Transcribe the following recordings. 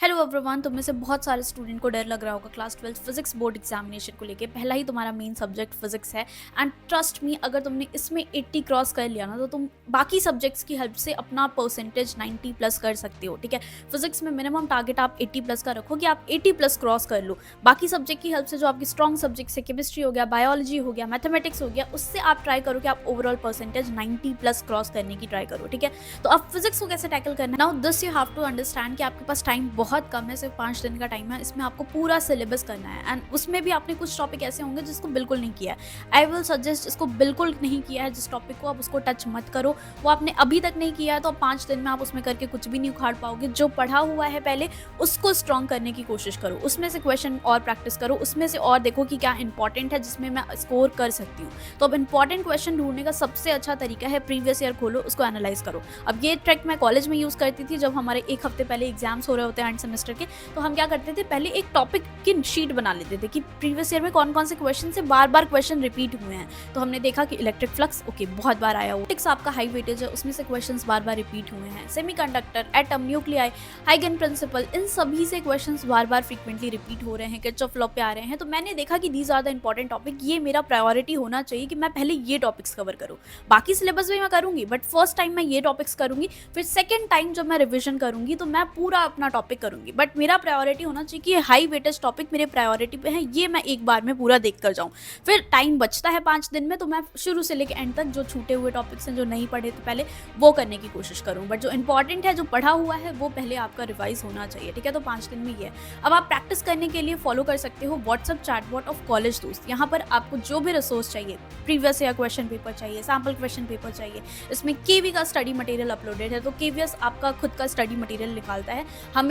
Hello everyone, तुम में से बहुत सारे स्टूडेंट को डर लग रहा होगा क्लास 12 फिजिक्स बोर्ड एग्जामिनेशन को लेके। पहला ही तुम्हारा मेन सब्जेक्ट फिजिक्स है एंड ट्रस्ट मी, अगर तुमने इसमें 80 क्रॉस कर लिया ना तो तुम बाकी सब्जेक्ट्स की हेल्प से अपना परसेंटेज 90 प्लस कर सकते हो। ठीक है, फिजिक्स में मिनिमम टारगेट आप 80 प्लस का रखो कि आप 80 प्लस क्रॉस कर लो। बाकी सब्जेक्ट की हेल्प से जो आपकी स्ट्रॉन्ग सब्जेक्ट्स है, केमिस्ट्री हो गया, बायोलॉजी हो गया, मैथमेटिक्स हो गया, उससे आप ट्राई करो कि आप ओवरऑल परसेंटेज 90 प्लस क्रॉस करने की ट्राई करो। ठीक है, तो अब फिजिक्स को कैसे टैकल करना है, now this you have to understand कि आपके पास टाइम बहुत कम है, सिर्फ 5 दिन का टाइम है। इसमें आपको पूरा सिलेबस करना है एंड उसमें भी आपने कुछ टॉपिक ऐसे होंगे जिसको बिल्कुल नहीं किया है। आई विल सजेस्ट इसको बिल्कुल नहीं किया है जिस टॉपिक को, आप उसको टच मत करो। वो आपने अभी तक नहीं किया है तो 5 दिन में आप उसमें करके कुछ भी नहीं उखाड़ पाओगे। जो पढ़ा हुआ है पहले उसको स्ट्रॉन्ग करने की कोशिश करो, उसमें से क्वेश्चन और प्रैक्टिस करो, उसमें से और देखो कि क्या इंपॉर्टेंट है जिसमें मैं स्कोर कर सकती हूँ। तो अब इंपॉर्टेंट क्वेश्चन ढूंढने का सबसे अच्छा तरीका है प्रीवियस ईयर खोलो, उसको एनालाइज करो। अब ये ट्रिक मैं कॉलेज में यूज़ करती थी। जब हमारे एक हफ्ते पहले एग्जाम्स हो रहे होते हैं एंड सेमेस्टर के, तो हम क्या करते थे, पहले एक टॉपिक की शीट बना लेते थे कि प्रीवियस ईयर में कौन कौन से क्वेश्चन से बार बार क्वेश्चन रिपीट हुए हैं। तो हमने देखा कि इलेक्ट्रिक फ्लक्स ओके बहुत बार आया, टिक्स आपका हाई वेटेज है, उसमें से क्वेश्चंस बार बार रिपीट हुए हैं। सेमीकंडक्टर, एटम, न्यूक्लियाई, हाइगन प्रिंसिपल, इन सभी से क्वेश्चंस बार बार फ्रीक्वेंटली रिपीट हो रहे हैं, किरचॉफ लॉ पे आ रहे हैं। तो मैंने देखा कि these are the important topic, ये मेरा प्रायोरिटी होना चाहिए कि मैं पहले ये टॉपिक्स कवर करूँ। बाकी सिलेबस भी मैं करूंगी बट फर्स्ट टाइम मैं ये टॉपिक्स करूंगी, फिर सेकेंड टाइम जब मैं रिविजन करूंगी तो मैं पूरा अपना टॉपिक करूंगी। बट मेरा प्रायोरिटी होना चाहिए कि हाई वेटेज टॉपिक मेरे प्रायोरिटी पे है, ये मैं एक बार में पूरा देख कर जाऊँ। फिर टाइम बचता है 5 दिन में, तो मैं शुरू से लेकर एंड तक जो छूटे हुए टॉपिक्स हैं, जो नहीं पढ़े थे पहले, वो करने की कोशिश करूँ। बट जो इंपॉर्टेंट है, जो पढ़ा हुआ है, वो पहले आपका रिवाइज होना चाहिए। ठीक है, तो 5 दिन में ये है। अब आप प्रैक्टिस करने के लिए फॉलो कर सकते हो व्हाट्सएप चैटबॉट ऑफ कॉलेज दोस्त। यहाँ पर आपको जो भी रिसोर्स चाहिए, प्रीवियस ईयर क्वेश्चन पेपर चाहिए, सैम्पल क्वेश्चन पेपर चाहिए, इसमें केवी का स्टडी मटेरियल अपलोडेड है। तो केवीएस आपका खुद का स्टडी मटेरियल निकालता है।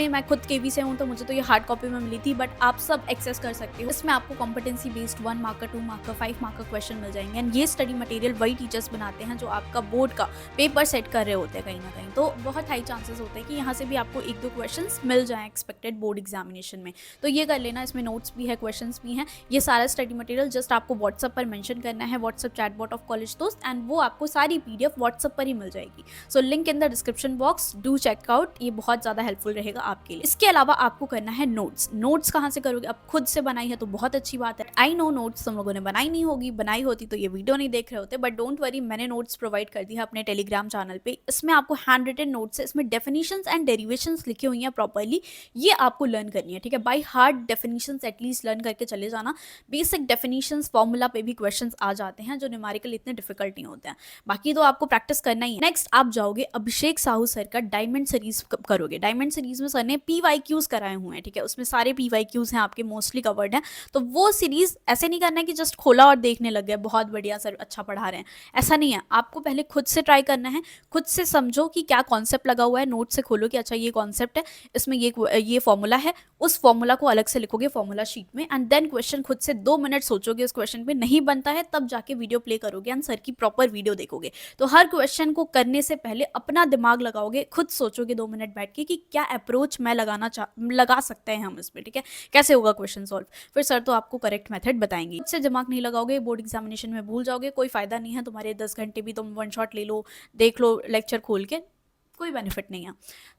मैं खुद केवी से हूँ तो मुझे तो ये हार्ड कॉपी में मिली थी, बट आप सब एक्सेस कर सकते हो। इसमें आपको competency based 1 marker, 2 marker, 5 marker question मिल जाएंगे एंड ये स्टडी मटेरियल वही टीचर्स बनाते हैं जो आपका बोर्ड का पेपर सेट कर रहे होते हैं कहीं ना कहीं। तो बहुत हाई चांसेस होते हैं कि यहाँ से भी आपको 1-2 क्वेश्चन मिल जाएं एक्सपेक्टेड बोर्ड एग्जामिनेशन में। तो ये कर लेना, इसमें नोट्स भी है, क्वेश्चन भी हैं। ये सारा स्टडी मटेरियल जस्ट आपको व्हाट्सएप पर मेंशन करना है, व्हाट्सएप चैटबॉट ऑफ कॉलेज दोस्त, एंड वो आपको सारी पीडीएफ व्हाट्सएप पर ही मिल जाएगी। So link in the description box, do check out, ये बहुत ज़्यादा हेल्पफुल रहेगा आपके लिए। इसके अलावा आपको करना है नोट्स। नोट्स कहाँ से करोगे? अब खुद से बनाई है तो बहुत अच्छी बात है। आई नो नोट्स तुम लोगों ने बनाई नहीं होगी, बनाई होती तो ये वीडियो नहीं देख रहे होते, बट डोंट वरी, मैंने नोट्स प्रोवाइड कर दी है अपने टेलीग्राम चैनल पे। इसमें आपको हैंड रिटन नोट्स है, इसमें डेफिनेशंस एंड डेरिवेशंस लिखी हुई हैं प्रॉपर्ली, ये आपको लर्न करनी है। ठीक है, by heart definitions at least learn करके चले जाना। बेसिक डेफिनेशंस, फॉर्मूला पे भी क्वेश्चंस आ जाते हैं जो न्यूमेरिकल इतने डिफिकल्ट नहीं होते हैं। बाकी तो आपको प्रैक्टिस करना ही है। नेक्स्ट आप जाओगे अभिषेक साहू सर का डायमंड सीरीज करोगे। डायमंड सीरीज में सर ने PYQs कराए हुए हैं। ठीक है, उसमें सारे PYQs हैं आपके, मोस्टली कवर्ड हैं। तो वो सीरीज ऐसे नहीं करना है कि जस्ट खोला और देखने लग गए, बहुत बढ़िया सर अच्छा पढ़ा रहे हैं, ऐसा नहीं है। आपको पहले खुद से ट्राई करना है, खुद से समझो कि क्या कॉन्सेप्ट लगा हुआ है। नोट से खोलो कि अच्छा ये कॉन्सेप्ट है, इसमें ये फॉर्मूला है, उस फॉर्मूला को अलग से लिखोगे फॉर्मूला शीट में, एंड देन क्वेश्चन खुद से 2 मिनट सोचोगे उस क्वेश्चन पे। नहीं बनता है तब जाके वीडियो प्ले करोगे एंड सर की प्रॉपर वीडियो देखोगे। तो हर क्वेश्चन को करने से पहले अपना दिमाग लगाओगे, खुद सोचोगे 2 मिनट बैठ के कि क्या अप्रोच मैं लगा सकते हैं हम इसमें। ठीक है, कैसे होगा क्वेश्चन सॉल्व, फिर सर तो आपको करेक्ट मेथड बताएंगे। खुद से दिमाग नहीं लगाओगे, बोर्ड एग्जामिनेशन में भूल जाओगे, कोई फायदा नहीं है। तुम्हारे 10 घंटे भी तुम वन शॉट ले लो, देख लो लेक्चर खोल के, कोई बेनिफिट नहीं है।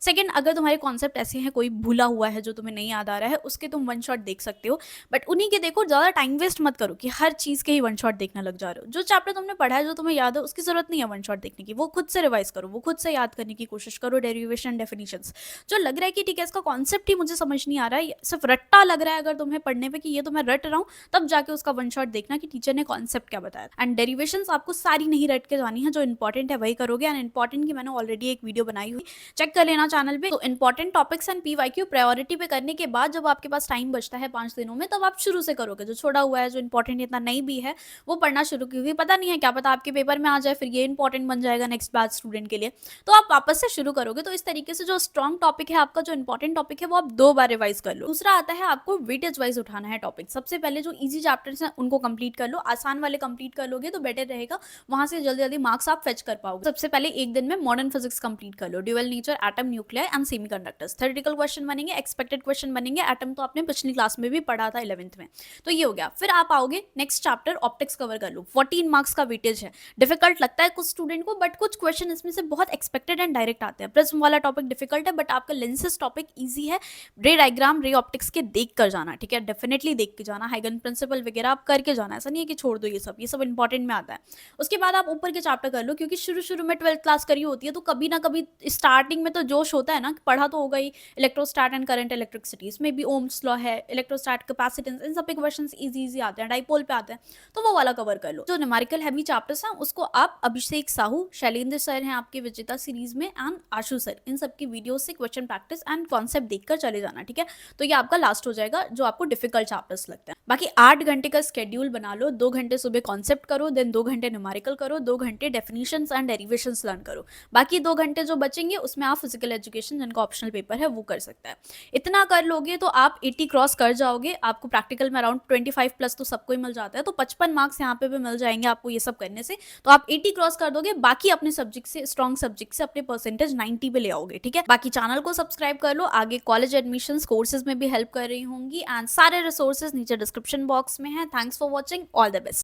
सेकंड, अगर तुम्हारे कॉन्सेप्ट ऐसे हैं, कोई भूला हुआ है जो तुम्हें नहीं याद आ रहा है, उसके तुम वन शॉट देख सकते हो, बट उन्हीं के देखो। ज़्यादा टाइम वेस्ट मत करो कि हर चीज़ के ही वन शॉट देखना लग जा रहे हो। जो चैप्टर तुमने पढ़ा है, जो तुम्हें याद है, उसकी जरूरत नहीं है वन शॉट देखने की। वो खुद से रिवाइज करो, वो खुद से याद करने की कोशिश करो। डेरिवेशन, डेफिनेशंस जो लग रहा है कि ठीक है इसका कॉन्सेप्ट ही मुझे समझ नहीं आ रहा है, सिर्फ रट्टा लग रहा है अगर तुम्हें पढ़ने पे कि ये तो मैं रट रहा हूँ, तब जाके उसका वन शॉट देखना कि टीचर ने कॉन्सेप्ट क्या बताया। एंड डेरिवेशंस आपको सारी नहीं रट के जानी है, जो इंपॉर्टेंट है वही करोगे। एंड इंपॉर्टेंट की मैंने ऑलरेडी एक वीडियो बनाई हुई, चेक कर लेना चैनल पे। तो important topics and PYQ priority पे करने के बाद जब आपके पास टाइम बचता है 5 दिनों में, तब आप शुरू से करोगे। जो छोड़ा हुआ है, जो इंपॉर्टेंट इतना नहीं भी है, वो पढ़ना शुरू क्योंकि पता नहीं है, क्या पता आपके पेपर में आ जाए, फिर ये इंपॉर्टेंट बन जाएगा नेक्स्ट बैच स्टूडेंट के लिए। तो आप वापस से शुरू करोगे। तो इस तरीके से जो स्ट्रॉन्ग टॉपिक है आपका, जो इंपॉर्टेंट टॉपिक है, वो आप 2 बार रिवाइज कर लो। दूसरा आता है आपको वेटेज वाइज उठाना है टॉपिक। सबसे पहले जो ईजी चैप्टर्स हैं उनको कंप्लीट कर लो, आसान वाले कंप्लीट कर लोगे तो बेटर रहेगा, वहां से जल्दी जल्दी मार्क्स आप फेच कर पाओगे। सबसे पहले एक दिन में मॉडर्न फिजिक्स कंप्लीट कर लो, dual nature, atom, nuclear and semiconductors. Theoretical question बनेंगे, एक्सपेक्टेड क्वेश्चन बनेंगे, एटम तो आपने पिछली क्लास में भी पढ़ा था 11th में, तो ये हो गया। फिर आप आओगे नेक्स्ट चैप्टर ऑप्टिक्स कवर कर लो, 14 मार्क्स का वेटेज है। डिफिकल्ट लगता है कुछ स्टूडेंट को, बट कुछ क्वेश्चन इसमें से बहुत एक्सपेक्टेड एंड डायरेक्ट आते हैं। प्रिज्म वाला टॉपिक डिफिकल्ट है, बट आपका लेंसेज टॉपिक ईजी है। रे डायग्राम, रे ऑप्टिक्स के देख कर जाना, ठीक है, डेफिनेटली देख के जाना। हाइगन प्रिंसिपल वगैरह आप करके जाना, ऐसा नहीं है कि छोड़ दो, ये सब इंपॉर्टेंट में आता है। उसके बाद आप ऊपर के चैप्टर कर लो, क्योंकि शुरू में 12th क्लास करी होती है, तो कभी ना कभी स्टार्टिंग में तो जोश होता है ना, पढ़ा तो होगा ही। इलेक्ट्रोस्टैट एंड करंट इलेक्ट्रिसिटी, इसमें भी ओम्स लॉ है, इलेक्ट्रोस्टैट कैपेसिटेंस, इन सब के क्वेश्चन इजी आते हैं, डाइपोल पे आते हैं, तो वो वाला कवर कर लो। जो न्यूमेरिकल हैवी चैप्टर्स हैं उसको आप अभिषेक साहू, शैलेंद्र सर हैं आपके विजेता सीरीज में, एंड आशु सर, इन सब की वीडियो से क्वेश्चन प्रैक्टिस एंड कॉन्सेप्ट देखकर चले जाना, ठीक है। तो ये आपका लास्ट हो जाएगा जो आपको डिफिकल्ट चैप्टर्स लगते हैं। बाकी 8 घंटे का स्केड्यूल बना लो, 2 घंटे सुबह कॉन्सेप्ट करो, देन 2 घंटे न्यूमेरिकल करो, 2 घंटे डेफिनेशंस एंड डेरिवेशंस लर्न करो। बाकी 2 घंटे जो बचेंगे उसमें आप फिजिकल एजुकेशन, जिनका ऑप्शनल पेपर है, वो कर सकता है। इतना कर लोगे तो आप 80 क्रॉस कर जाओगे। आपको प्रैक्टिकल में अराउंड 25 प्लस तो सबको ही मिल जाता है, तो 55 मार्क्स यहाँ पे भी मिल जाएंगे आपको ये सब करने से। तो आप 80 क्रॉस कर दोगे, बाकी अपने सब्जेक्ट से, स्ट्रॉन्ग सब्जेक्ट से अपने परसेंटेज 90 पे ले आओगे, ठीक है। बाकी चैनल को सब्सक्राइब कर लो, आगे कॉलेज एडमिशंस, कोर्सेज में भी हेल्प कर रही होंगी, एंड सारे रिसोर्सेज नीचे डिस्क्रिप्शन बॉक्स में है। Thanks for watching, all the best.